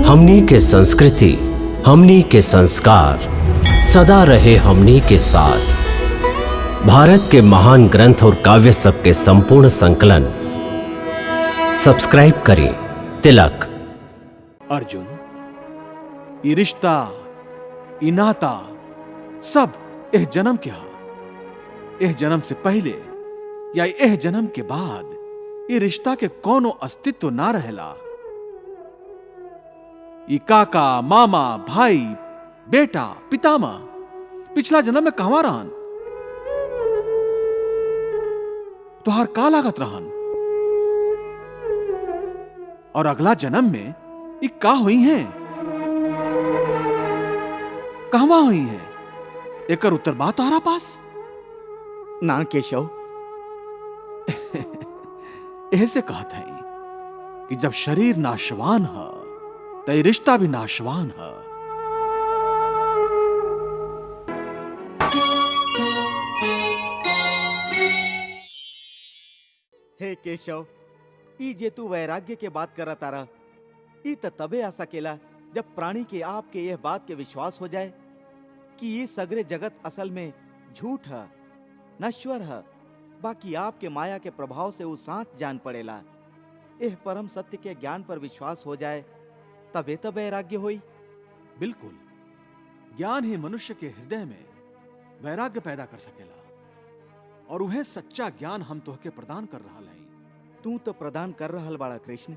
हमनी के संस्कृति, हमनी के संस्कार सदा रहे हमनी के साथ। भारत के महान ग्रंथ और काव्य सब के संपूर्ण संकलन सब्सक्राइब करें तिलक। अर्जुन, ये रिश्ता, ये नाता सब एह जन्म के हा। एह जन्म से पहले या एह जन्म के बाद ये रिश्ता के कोनो अस्तित्व ना रहेला। ये काका, मामा, भाई, बेटा, पितामह पिछला जन्म में कहवा रहन, तुहार का लागत रहन, और अगला जन्म में ये का हुई हैं, कहवा हुई हैं, एकर उत्तर बा तोहरा पास? ना केशव, ऐसे कहत है कि जब शरीर नाशवान है तो ये रिश्ता भी नाशवान है। हे केशव, ई जे तू वैराग्य के बात करा तारा, ई त तबे आ सकेला जब प्राणी के आपके यह बात के विश्वास हो जाए कि ये सगरे जगत असल में झूठ है, नश्वर है। बाकी आपके माया के प्रभाव से वो साथ जान पड़ेला। एह परम सत्य के ज्ञान पर विश्वास हो जाए तबे तो वैराग्य होई। बिल्कुल, ज्ञान ही मनुष्य के हृदय में वैराग्य पैदा कर सकेला, और वह सच्चा ज्ञान हम तोहके प्रदान कर रहा है। तू तो प्रदान कर रहल बाड़ा कृष्ण,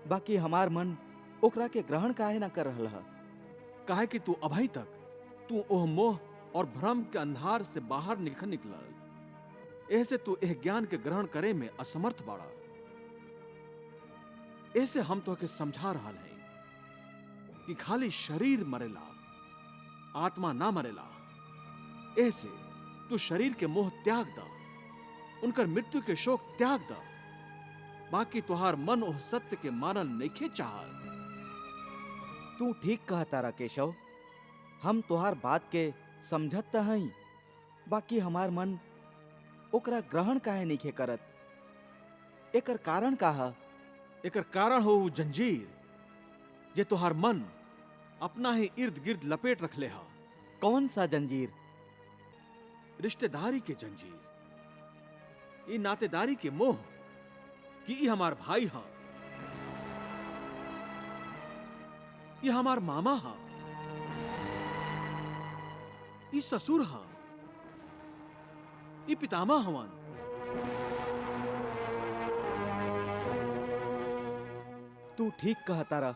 बाकी हमार मन ओकरा के ग्रहण काहे ना कर रहल है। काहे कि तू अभी तक तू ओह मोह और भ्रम के अंधार से बाहर निकलल, ऐसे तू एह ज्ञान के ग्रहण करे में असमर्थ बाड़ा। ऐसे हम तोहके समझा रहा है कि खाली शरीर मरेला, आत्मा ना मरेला। ऐसे तू शरीर के मोह त्याग दा, उनकर मृत्यु के शोक त्याग दा। बाकी तुहार मन ओह सत्य के मानल नइखे चाहत। तू ठीक कहा तारा केशव, हम तुहार बात के समझत त हई, बाकी हमार मन ओकरा ग्रहण काहे नइखे करत। एकर कारण का है? एकर कारण हो उ जंजीर जे तुहार मन अपना ही इर्द गिर्द लपेट रखले हा। कौन सा जंजीर? रिश्तेदारी के जंजीर, ये नातेदारी के मोह कि ये हमार भाई हा, ये हमार मामा हा, ये ससुर हा, ये पितामह हवन। तू ठीक कहा तारा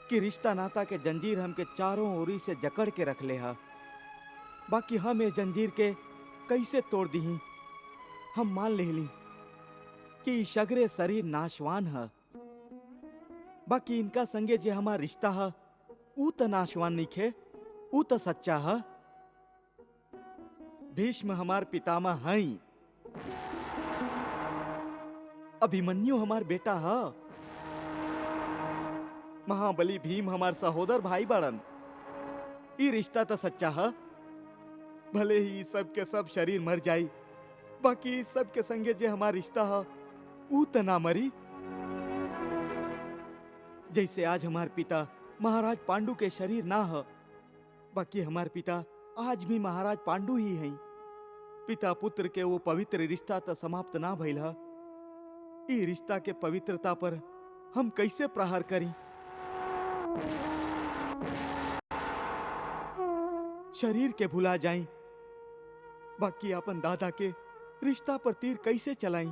कि रिश्ता नाता के जंजीर हमके चारों ओरी से जकड़ के रख ले हा। बाकी हम ये जंजीर के कैसे तोड़ दी? हम मान लेली कि ई सगरे शरीर नाशवान है, बाकी इनका संगे जे हमार रिश्ता है ऊ त नाशवान नइखे, ऊ त सच्चा है। भीष्म हमार पितामह हई, अभिमन्यु हमार बेटा है, महाबली भीम हमार सहोदर भाई बड़न। ई रिश्ता तो सच्चा है। भले ही सब के सब शरीर मर जाई, बाकी सब के संगे जे हमार रिश्ता है ऊ त ना मरी। जैसे आज हमार पिता महाराज पांडु के शरीर ना है, बाकी हमार पिता आज भी महाराज पांडु ही हैं। पिता पुत्र के वो पवित्र रिश्ता तो समाप्त ना भइल है। ई रिश्ता के पवित्रता पर हम कैसे प्रहार करी? शरीर के भुला जाई, बाकी अपन दादा के रिश्ता पर तीर कैसे चलाई?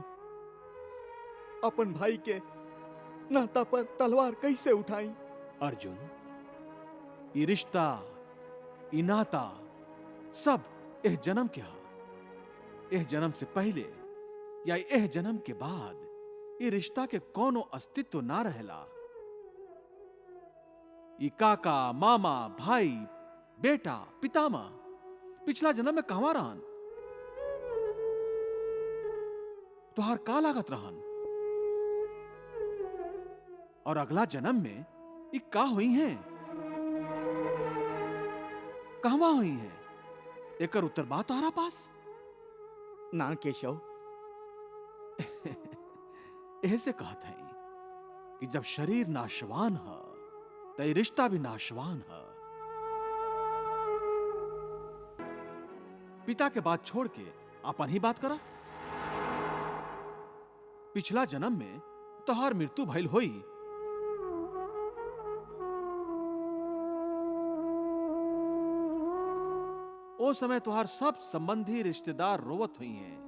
अपन भाई के नाता पर तलवार कैसे उठाई? अर्जुन, ये रिश्ता, ये नाता सब एह जन्म के हा। एह जन्म से पहले या एह जन्म के बाद ये रिश्ता के कोनो अस्तित्व ना रहेला। ये काका, मामा, भाई, बेटा, पितामह पिछला जन्म में कहवा रहन, तुहार का लागत रहन, और अगला जन्म में ये का हुई हैं, कहवा हुई हैं, एकर उत्तर बा तोहरा पास? ना केशव, ऐसे कहत है कि जब शरीर नाशवान है तय रिश्ता भी नाशवान है। पिता के बात छोड़ के अपन ही बात करा। पिछला जन्म में तोहार मृत्यु भइल होई। ओ समय तोहार सब संबंधी रिश्तेदार रोवत हुई हैं।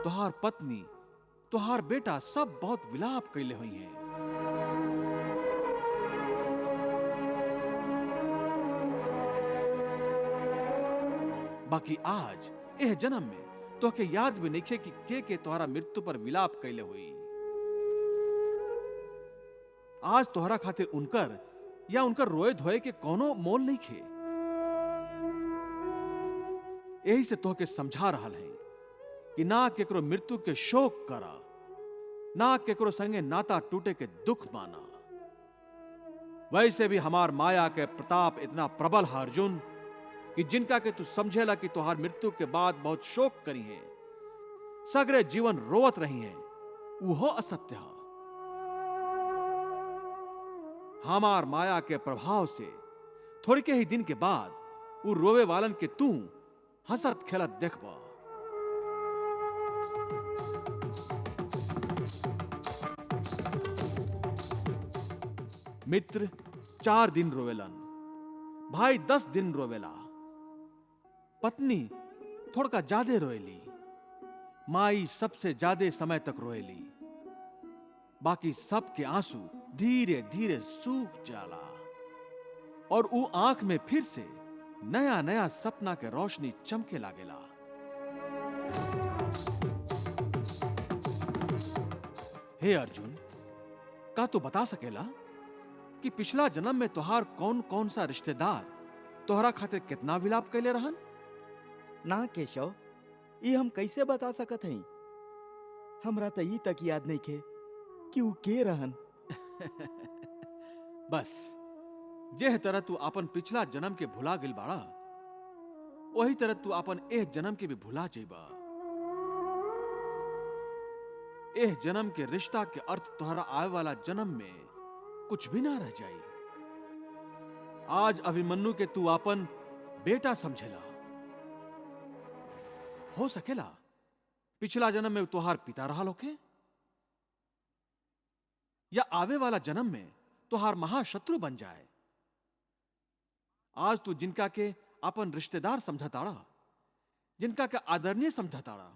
तोहार पत्नी, तोहार बेटा सब बहुत विलाप कैले हुई हैं। बाकी आज एह जन्म में तोहके याद भी नहीं कि के तोहरा मृत्यु पर विलाप कैले हुई। आज तोहरा खातिर उनकर या उनकर रोए धोए के कोनो मोल नहीं खे। यही से तोहके समझा रहा है कि ना केकरो मृत्यु के शोक करा, ना केकरो संगे नाता टूटे के दुख माना। वैसे भी हमार माया के प्रताप इतना प्रबल है अर्जुन कि जिनका के तू समझेला कि तुहार मृत्यु के बाद बहुत शोक करी है, सगरे जीवन रोवत रही है, वो असत्य है। हमार माया के प्रभाव से थोड़ी के ही दिन के बाद वो रोवे वालन के तू हंसत खेलत देखबा। मित्र 4 दिन रोवेलन, भाई 10 दिन रोवेला, पत्नी थोड़ा ज्यादा रोएली, माई सबसे ज्यादा समय तक रोएली। बाकी सबके आंसू धीरे धीरे सूख जाला और वो आंख में फिर से नया नया सपना के रोशनी चमके लागेला। हे अर्जुन, का तू बता सकेला कि पिछला जन्म में तुहार कौन कौन सा रिश्तेदार तोहरा खातिर कितना विलाप कैले रहन? ना केशव, ये हम कैसे बता सकत हई? हमरा तो ई तक याद नहीं खे कि वो के रहन। बस जेह तरह तू अपन पिछला जन्म के भुला गिल बाड़ा, वही तरह तू अपन एह जन्म के भी भुला जेबा। एह जन्म के रिश्ता के अर्थ तोहरा आए वाला जन्म में कुछ भी ना रह जाई। आज अभिमन्यु के तू अपन बेटा समझेला, हो सकेला पिछला जन्म में तुहार पिता रहा होके, या आवे वाला जन्म में तुहार महाशत्रु बन जाए। आज तू जिनका के अपन रिश्तेदार समझताड़ा, जिनका के आदरणीय समझताड़ा,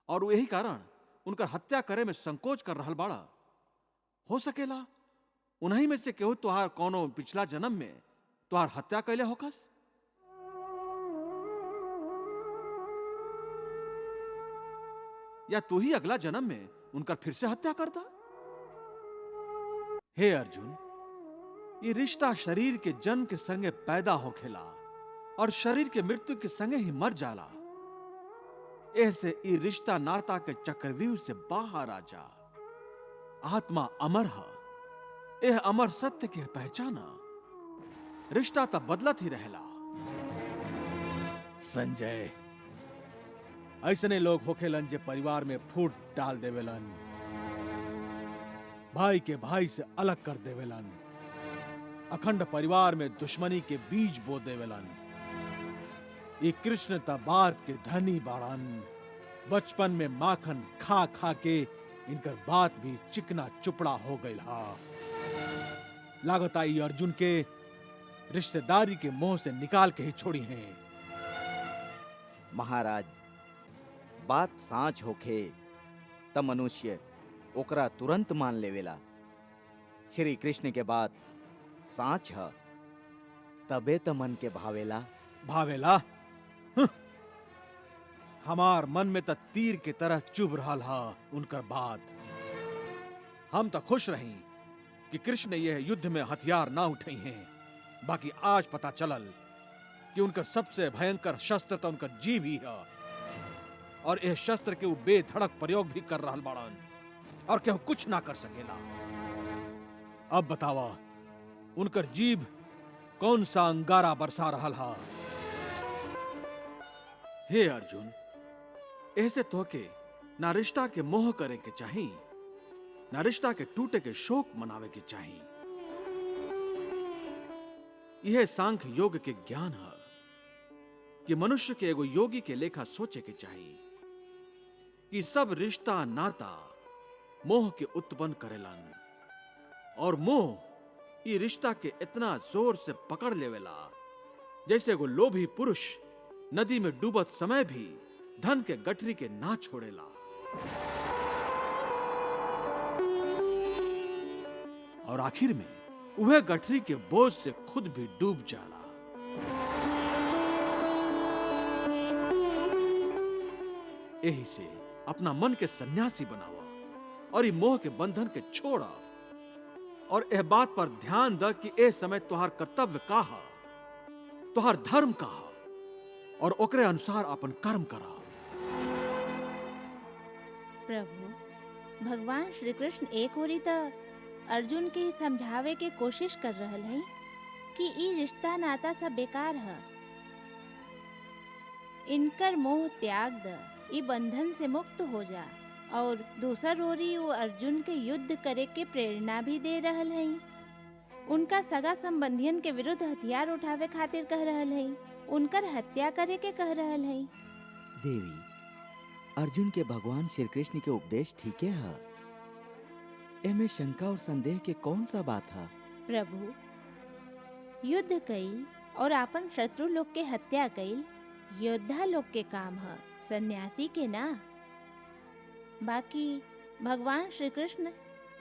और यही कारण उनकर हत्या करे में संकोच कर रहल बाड़ा, हो सकेला उन्हीं में से केहू तुहार कोनो पिछला जन्म में तुहार हत्या कैले होकस। या तू ही अगला जन्म में उनका फिर से हत्या करता। हे अर्जुन, ये रिश्ता शरीर के जन्म के संगे पैदा होखेला और शरीर के मृत्यु के संगे ही मर जाला। ऐसे ये रिश्ता नाता के चक्रव्यूह से बाहर आ जा। आत्मा अमर है, यह अमर सत्य के पहचाना। रिश्ता तब बदलत ही रहेला। संजय, ऐसने लोग होखेलन जे परिवार में फूट डाल देवेलन, भाई के भाई से अलग कर देवेलन, अखंड परिवार में दुश्मनी के बीज बो देवेलन। ये कृष्ण तबात के धनी बाड़न, बचपन में माखन खा खा के इनकर बात भी चिकना चुपड़ा हो गई हा। लागत आई अर्जुन के रिश्तेदारी के मोह से निकाल के ही छोड़ी हैं। महाराज, बात साँच होखे त मनुष्य ओकरा तुरंत मान लेवेला। श्री कृष्ण के बात साँच है, तबे त मन के भावेला। भावेला? हमार मन में त तीर के तरह चुभ रहल हा उनकर बात। हम तो खुश रही कि कृष्ण यह युद्ध में हथियार ना उठे हैं। बाकी आज पता चलल कि उनका सबसे भयंकर शस्त्र तो उनका जीव ही है, और यह शस्त्र के वो बेधड़क प्रयोग भी कर रहल बाड़न, और केहू कुछ ना कर सकेला। अब बतावा, उनकर जीव कौन सा अंगारा बरसा रहल हा? हे अर्जुन, ऐसे तोहके ना रिश्ता के मोह करे के चाही, ना रिश्ता के टूटे के शोक मनावे के चाही। यह सांख्य योग के ज्ञान है कि मनुष्य के एगो योगी के लेखा सोचे के चाही कि सब रिश्ता नाता मोह के उत्पन्न करेलन, और मोह ये रिश्ता के इतना जोर से पकड़ लेवेला जैसे एगो लोभी पुरुष नदी में डूबत समय भी धन के गठरी के ना छोड़ेला। और आखिर में वह गठरी के बोझ से खुद भी डूब जाला। यही से अपना मन के सन्यासी बनावा और ये मोह के बंधन के छोड़ा, और यह बात पर ध्यान द कि ए समय तुहार कर्तव्य का है, तुहार धर्म का है, और ओकरे अनुसार अपन कर्म करा। प्रभु, भगवान श्री कृष्ण एक ओरी त अर्जुन के समझावे के कोशिश कर रहल हैं कि ई रिश्ता नाता सब बेकार है, इनकर मोह त्याग द, ई बंधन से मुक्त हो जा। और दूसर ओरी वो अर्जुन के युद्ध करे के प्रेरणा भी दे रहल हैं, उनका सगा संबंधियन के विरुद्ध हथियार उठावे खातिर कह रहल हैं, उनकर हत्या करे के कह रहल हैं। देवी, अर्जुन के भगवान श्री कृष्ण के उपदेश ठीक है, एमे शंका और संदेह के कौन सा बात है? प्रभु, युद्ध कईल और अपन शत्रु लोग के हत्या कईल योद्धा लोग के काम है, सन्यासी के ना। बाकी भगवान श्री कृष्ण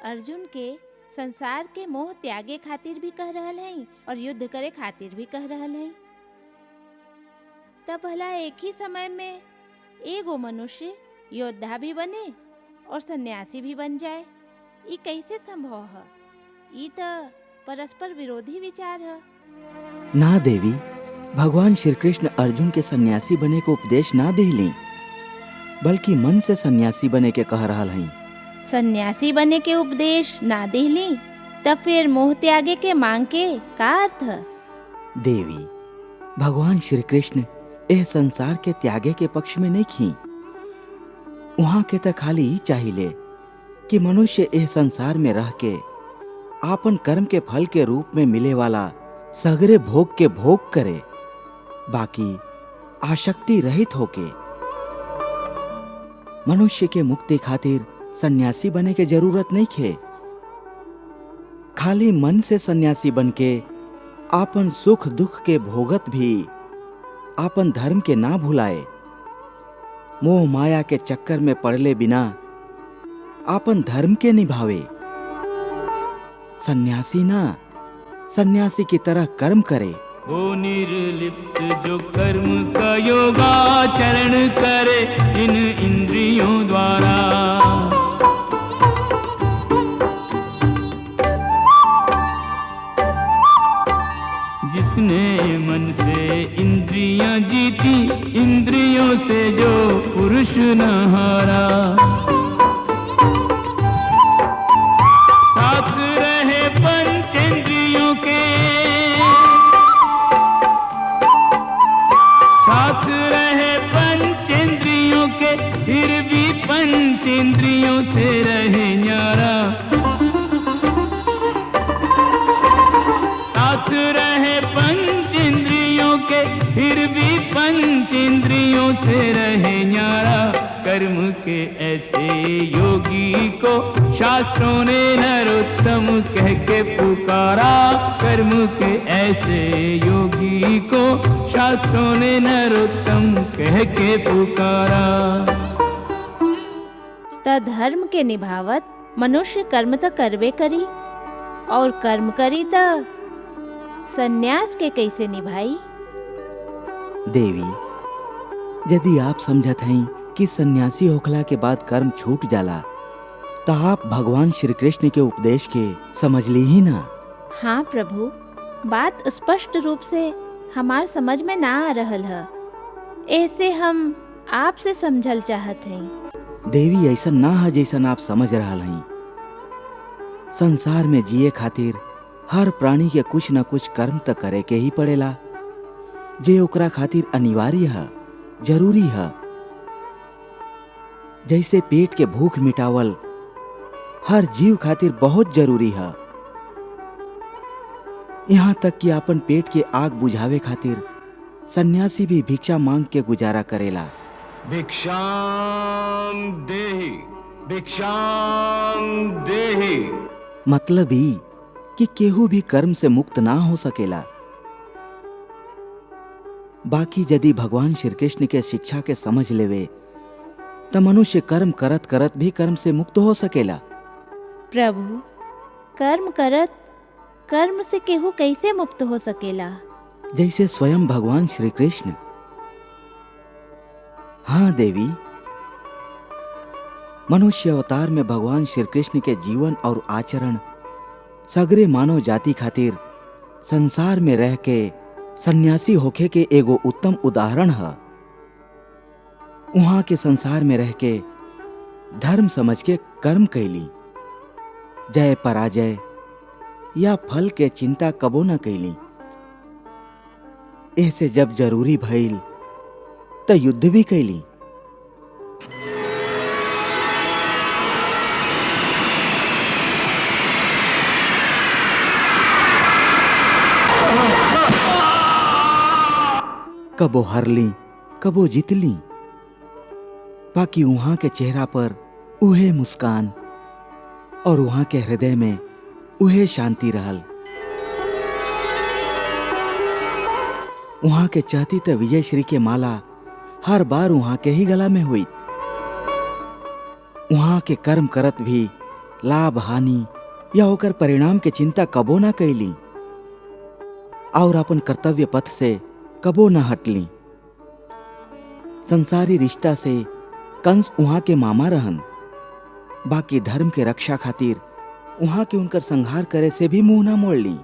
अर्जुन के संसार के मोह त्यागे खातिर भी कह रहल हैं और युद्ध करे खातिर भी कह रहल हैं। तब भला एक ही समय में एगो मनुष्य योद्धा भी बने और सन्यासी भी बन जाए, ये कैसे संभव है? ये तो परस्पर विरोधी विचार है। ना देवी, भगवान श्री कृष्ण अर्जुन के सन्यासी बने को उपदेश ना दिली, बल्कि मन से सन्यासी बने के कह रहल हैं। सन्यासी बने के उपदेश ना दिली तब फिर मोह त्यागे के मांग के का अर्थ है? देवी, भगवान श्री कृष्ण एह संसार के त्यागे के पक्ष में नहीं खी, वहाँ के तो खाली ही चाहिए कि मनुष्य एह संसार में रह के आपन कर्म के फल के रूप में मिले वाला सगरे भोग के भोग करे, बाकी आसक्ति रहित होके। मनुष्य के मुक्ति खातिर सन्यासी बने के जरूरत नहीं खे, खाली मन से सन्यासी बन के आपन सुख दुख के भोगत भी आपन धर्म के ना भुलाए, मोह माया के चक्कर में पड़ले बिना आपन धर्म के निभावे। सन्यासी ना, सन्यासी की तरह कर्म करे। वो निर्लिप्त जो कर्म का योगाचरण करे इन इंद्रियों द्वारा। जिसने मन से इंद्रियां जीती, इंद्रियों से जो पुरुष न हारा। साथ रहे पंचेंद्रियों के, साथ रहे पंचेंद्रियों के, फिर भी पंचेंद्रियों से रहे न्यारा। साथ रहे पंचेंद्रियों के, फिर भी पंचेंद्रियों से रहे न्यारा। कर्म के ऐसे योगी को शास्त्रों ने नरोत्तम कह के पुकारा। कर्म के ऐसे योगी को शास्त्रों ने नरोत्तम कह के पुकारा। त धर्म के निभावत मनुष्य कर्म तो करबे करी, और कर्म करी त सन्यास के कैसे निभाई? देवी, यदि आप समझत हैं कि सन्यासी होखला के बाद कर्म छूट जाला, तो आप भगवान श्री कृष्ण के उपदेश के समझ ली ही ना। हाँ प्रभु, बात स्पष्ट रूप से हमार समझ में ना आ रहल है, ऐसे हम आपसे समझल चाहत हैं। देवी, ऐसा ना है जैसन आप समझ रहल हैं। संसार में जिए खातिर हर प्राणी के कुछ न कुछ कर्म तो करे के ही पड़ेला, जे ओकरा खातिर अनिवार्य है, जरूरी है। जैसे पेट के भूख मिटावल हर जीव खातिर बहुत जरूरी है। यहाँ तक कि अपन पेट के आग बुझावे खातिर सन्यासी भी भिक्षा मांग के गुजारा करेला। भिक्षाम देहि, भिक्षाम देहि। मतलब ही कि केहू भी कर्म से मुक्त ना हो सकेला। बाकी यदि भगवान श्री कृष्ण के शिक्षा के समझ लेवे तो मनुष्य कर्म करत करत भी कर्म से मुक्त हो सकेला। प्रभु, कर्म करत कर्म से केहू कैसे मुक्त हो सकेला? जैसे स्वयं भगवान श्री कृष्ण। हाँ देवी, मनुष्य अवतार में भगवान श्री कृष्ण के जीवन और आचरण सगरे मानव जाति खातिर संसार में रह के सन्यासी होखे के एगो उत्तम उदाहरण है। वहां के संसार में रह के धर्म समझ के कर्म कैली, जय पराजय या फल के चिंता कबो न कैली। ऐसे जब जरूरी भइल तो युद्ध भी कैली। कबो हारली, कबो जीतली, बाकी वहां के चेहरा पर उहे मुस्कान और वहां के हृदय में उहे शांति रहल। वहां के चाहती तो विजय श्री के माला हर बार वहां के ही गला में हुई। वहां के कर्म करत भी लाभ हानि या होकर परिणाम के चिंता कबो ना कैली और अपन कर्तव्य पथ से कबो न हटली। संसारी रिश्ता से कंस वहां के मामा रहन, बाकी धर्म के रक्षा खातिर वहां के उनकर संहार करे से भी मुंह न मोड़ ली।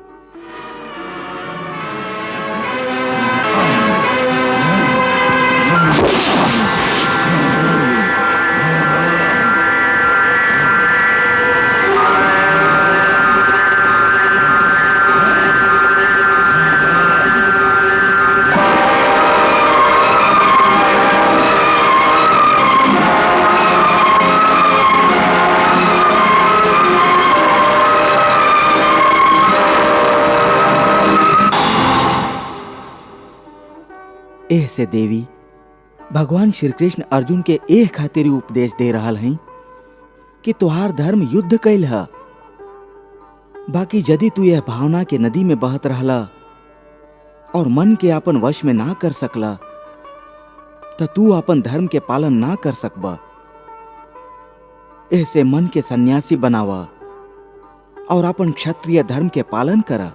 ऐसे देवी, भगवान श्री कृष्ण अर्जुन के एह खातिर उपदेश दे रहा हैं कि तुहार धर्म युद्ध कैल है। बाकी यदि तू यह भावना के नदी में बहत रहला और मन के अपन वश में ना कर सकला तो तू अपन धर्म के पालन ना कर सकबा। ऐसे मन के सन्यासी बनावा और अपन क्षत्रिय धर्म के पालन करा।